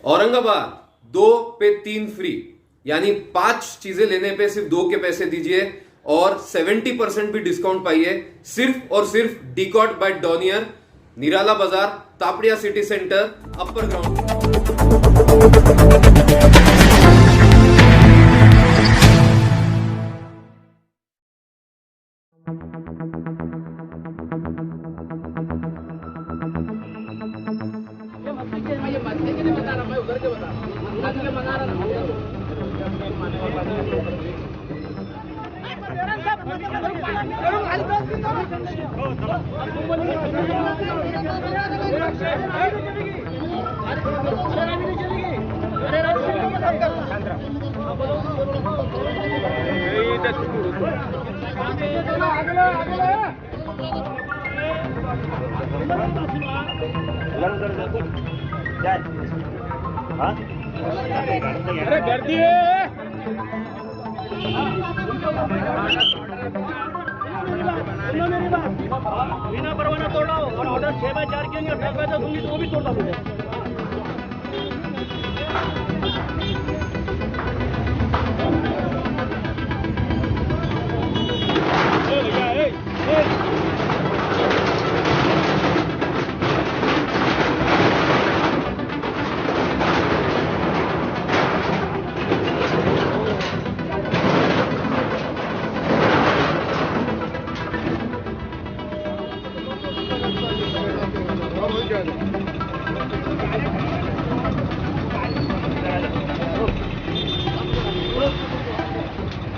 औरंगाबाद 2 पे 3 free, यानी 5 चीजें लेने पे सिर्फ 2 के पैसे दीजिए और 70% भी डिस्काउंट पाइए सिर्फ और सिर्फ डीकॉट बाय डॉनियर, निराला बाजार, Tapadia city centre, upper ground. अरे गर्दी है। बिना परवाना तोड़ा और ऑर्डर 6x4 के लिए 10 दूंगी तो वो भी तोड़ता मुझे।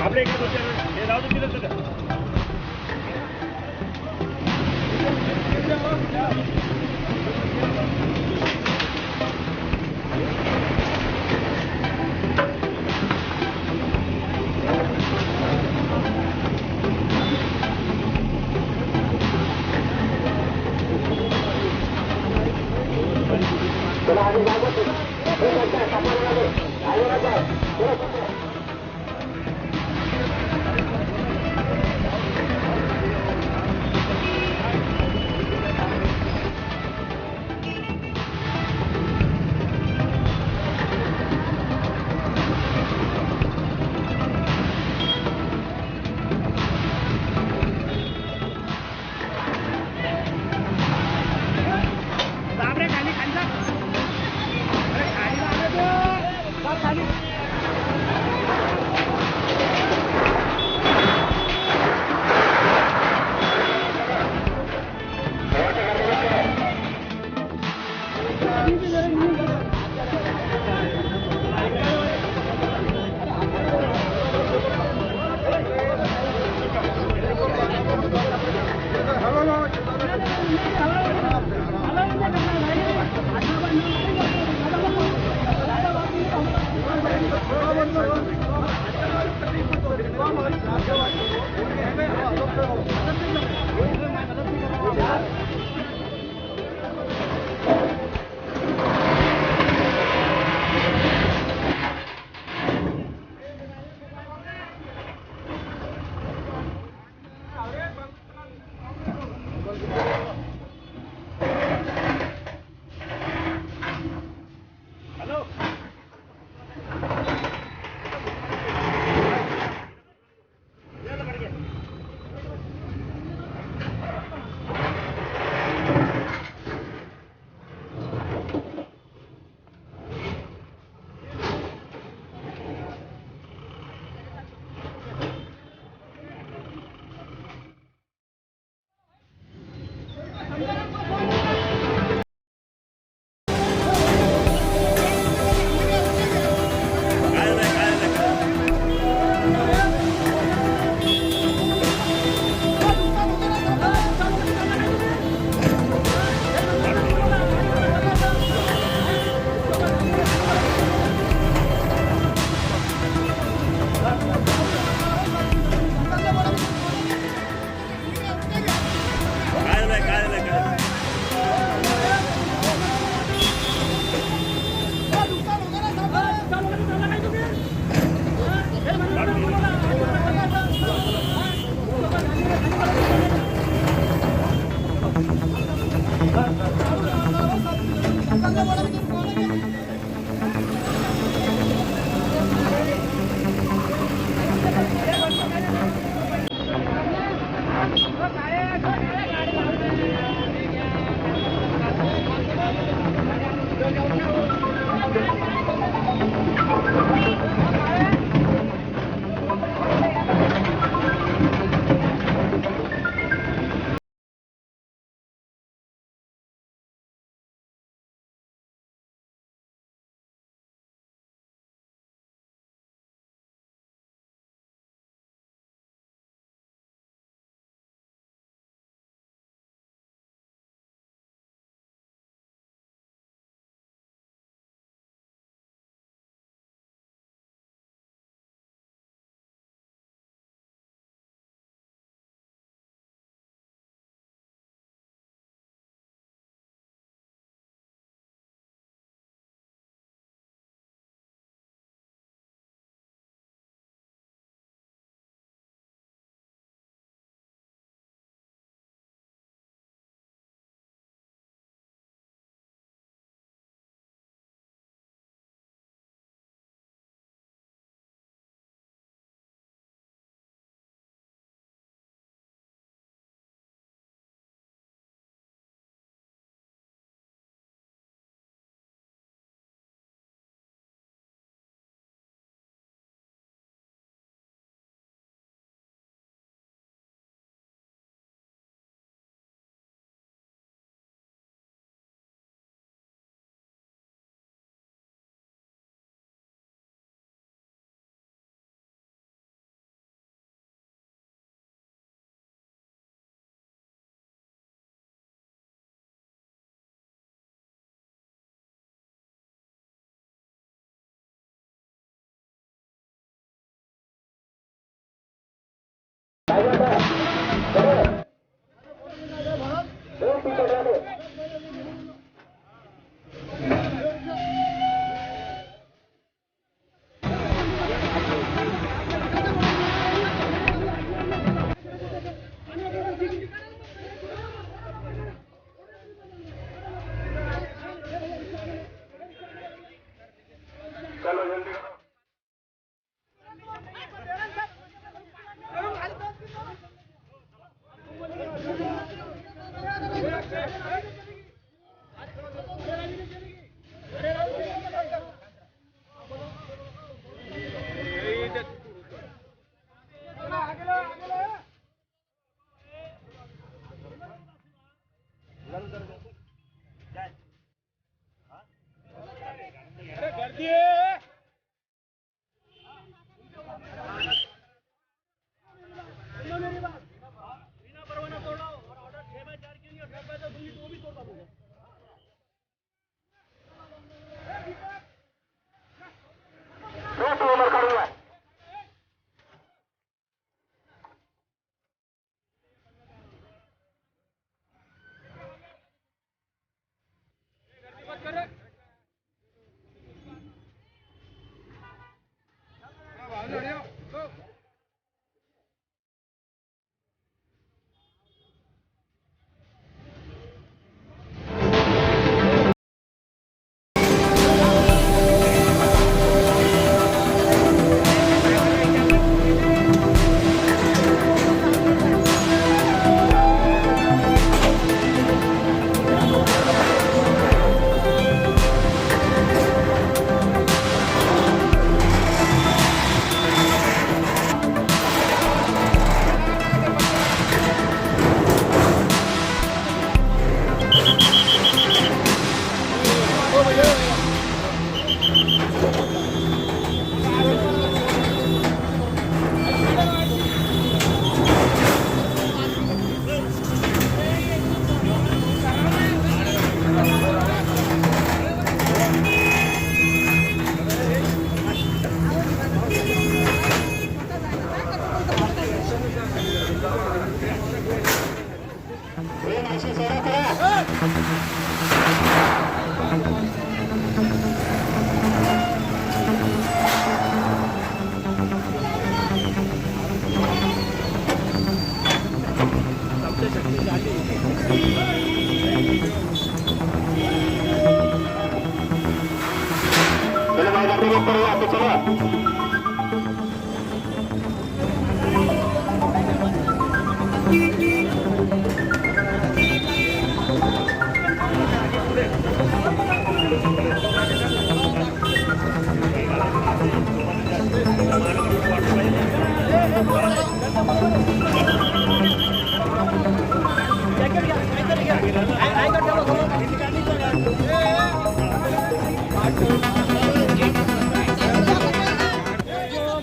आपले एक हे राहू दे तिथं तुझं.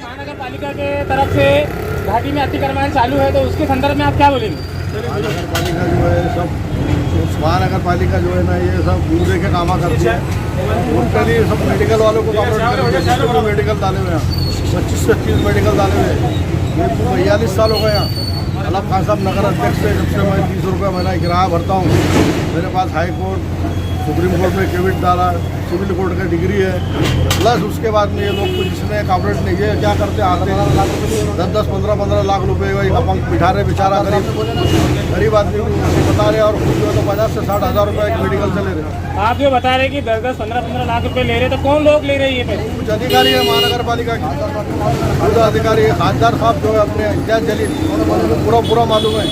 महानगर पालिका के तरफ से घाटी में अतिक्रमण चालू है, तो उसके संदर्भ में आप क्या बोलेंगे? महानगर पालिका जो है सब महानगर पालिका जो है ना ये सब दूसरे के कामा करती है। उनके लिए सब मेडिकल वालों को कॉपरेट मेडिकल डाले हुए हैं, 25-25 मेडिकल डाले हुए हैं। मेरे को 42 साल हो गए यहाँ। अलब खान साहब नगर अध्यक्ष से जब से मैं 30 रुपये महीना किराया भरता हूँ। मेरे पास हाई कोर्ट सुप्रीम कोर्ट में क्रेडिट डाला, सिविल कोर्ट का डिग्री है, प्लस उसके बाद में ये लोग कुछ इसमें कॉपरेट नहीं है। क्या करते आते हैं 10-10, 15-15 लाख रुपए एक अपंग बिठा रहे बेचारा गरीब आदमी को बता रहे, और खुद जो है तो 50 से 60 हज़ार रुपये मेडिकल से ले रहे। आप जो बता रहे हैं कि 10-10, 15-15 लाख रुपए ले रहे, तो कौन लोग ले रहे हैं ये पैसे? कुछ अधिकारी है महानगर पालिका के, खुद अधिकारी है। खासदार साहब जो है अपने इम्तियाज जलील, उनको पूरा मालूम है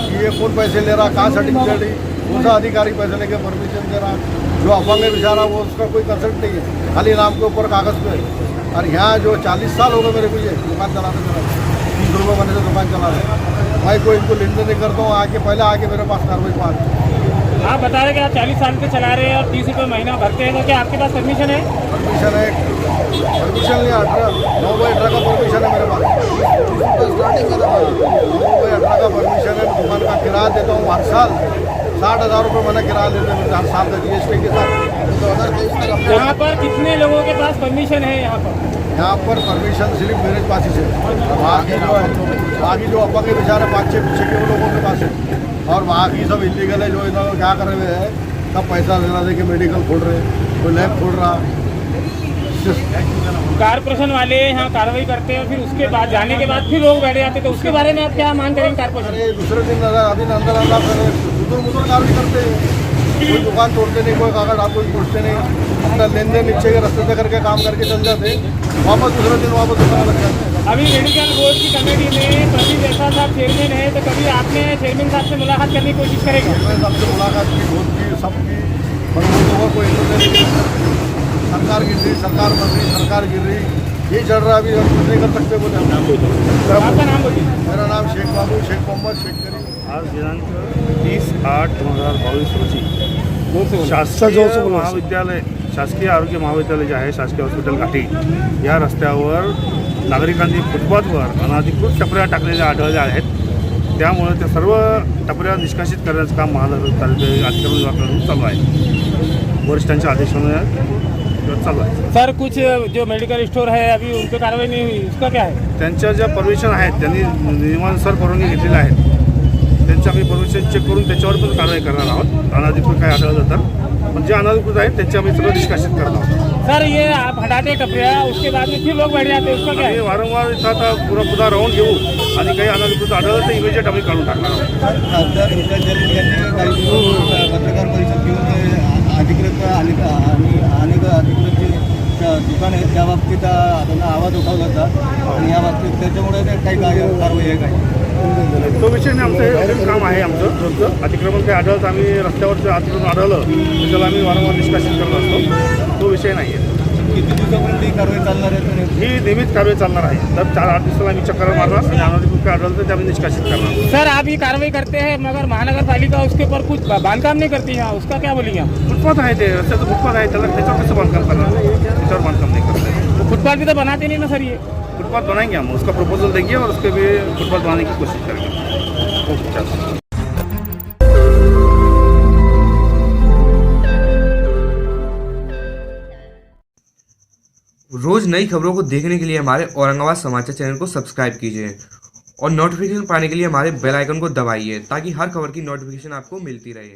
कि ये कौन पैसे ले रहा, कहाँ सर्टिफिकेट है, कौन सा अधिकारी पैसे लेके परमिशन दे रहा। जो अपंग है बेचारा वो उसका कोई कंसल्ट नहीं है, खाली नाम के ऊपर कागज़ पे। और यहाँ जो 40 साल हो गए मेरे को ये दुकान चलाते चला 30 रुपये महीने से दुकान चला रहे। मैं कोई इनको लेन देन नहीं करता हूँ। आके पहले आके मेरे पास कार्रवाई पास। आप बता रहे कि आप 40 साल से चला रहे हैं और 30 रुपये महीना भरते हैं, तो क्या आपके पास परमिशन है? परमिशन है, परमिशन नहीं 9/18 का परमिशन है मेरे पास। 9/18 का परमिशन है। दुकान का किराया देता हूँ हर साल 60,000 रुपये महीना किराया देते हैं हर साल का GST के साथ। यहाँ पर कितने लोगों के पास परमिशन है? यहाँ पर परमिशन सिर्फ मेरे पास ही है। बाकी जो अपंग के बेचारे 5-6 पीछे के लोगों के पास है, और बाकी सब इलीगल है। जो इन्होंने क्या कर रहे हैं, सब पैसा लेना दे के मेडिकल खोल रहे हैं, कोई लैब खोल रहा। कारपोरेशन वाले यहाँ कार्रवाई करते हैं, फिर उसके बाद जाने के बाद फिर लोग बैठे जाते हैं, तो उसके बारे में आप क्या मांग करेंगे? कारपोरेशन अरे दूसरे दिन अभी अंदर मुदर कार्रवाई करते हैं। कोई दुकान तोड़ते नहीं, कोई कागज आप कोई पूछते नहीं, अपना लेन देन नीचे के रास्ते से करके काम करके चल जाते, वापस दूसरे दिन वापस दुकान लग जाते हैं। अभी मेडिकल बोर्ड की कमेटी में प्रदीप जैसा साहब चेयरमैन है, तो कभी आपने चेयरमैन साहब से मुलाकात करने की कोशिश करेंगे? चेयरमैन साहब से मुलाकात की, बहुत की, सबकी, पर वो लोगों को सरकार गिर रही, सरकार बन रही, सरकार गिर रही, ये चल रहा है। अभी हम कुछ नहीं कर सकते बोले। आपका नाम बोलिए। मेरा नाम शेख बाबू, शेख मोहम्मद शेख करीम। आज दिनांक 30/8/2022 रोजी शासकीय आरोग्य महाविद्यालय जे आहे, शासकीय हॉस्पिटल घाटी या रस्त्यावर नागरिकांनी फुटपाथवर अनधिकृत टपऱ्या टाकलेल्या आढळल्या आहेत। त्यामुळे त्या सर्व टपऱ्या निष्कासित करण्याचं काम महानगर अतिक्रमण विभागाकडून चालू आहे। वरिष्ठांच्या आदेशाने चालू आहे। सर, कुछ जो मेडिकल स्टोर है अभी उन पर कार्रवाई नहीं हुई, उसका क्या है? त्यांच्या ज्या परमिशन आहेत त्यांनी नियमानुसार परवानगी घेतलेल्या आहेत, त्यांच्या आम्ही परमिशन चेक करून त्याच्यावर पण कारवाई करणार आहोत। अनधिकृत काय आढळलं तर, पण जे अनधिकृत आहेत त्यांचे आम्ही सगळं निष्कासित करत आहोत। सर, ये आप हटाते टपरिया, उसके बाद में फिर लोग बैठ जाते हैं, उसका क्या आम्ही है? वारंवार इथं आता पुन्हा राऊंड घेऊ आणि काही अनधिकृत आढळलं तर इमिजिएट आम्ही काढून टाकणार आहोत। खासदार इम्तियाज जलील यांनी काही पत्रकार परिषद घेऊन अधिकृत आणि अधिकृत जे दुकान आहेत त्या बाबतीत त्यांना आवाज उठवला होता, आणि या बाबतीत त्याच्यामुळे ते काही कारवाई आहे काही तो विषय नाही, आमचं हे काम आहे आमचं रोजचं। अतिक्रमण काही आढळतं, आम्ही रस्त्यावरचं अतिक्रमण आढळलं तर त्याला आम्ही वारंवार निष्कासित करत असतो, तो विषय नाही आहे। किती दिवसापर्यंत ही कारवाई चालणार आहे? ही नियमित कारवाई चालणार आहे। दर 4-8 दिवसाला आम्ही चक्कर मारणार आणि अनधिकृत काय आढळलं तर ते आम्ही निष्कासित करणार। सर, आप ये कार्रवाई करते हैं मगर महानगर पालिका उसके ऊपर कुछ बांधकाम नहीं करती है, उसका क्या बोलेंगे आप? फुटपाथ आहे, ते रस्त्याचं फुटपाथ आहे, त्याच्यावर कसं बांधकाम करणार? त्याच्यावर बांधकाम नहीं करते। तो फुटपाथ भी तो बनाते नहीं ना सर ये? फुटपाथ बनाएंगे हम, उसका प्रपोजल देंगे और उसके भी फुटपाथ बनाने की कोशिश करेंगे। ओके, चलो। रोज नई खबरों को देखने के लिए हमारे औरंगाबाद समाचार चैनल को सब्सक्राइब कीजिए और नोटिफिकेशन पाने के लिए हमारे बेल आइकन को दबाइए ताकि हर खबर की नोटिफिकेशन आपको मिलती रहे।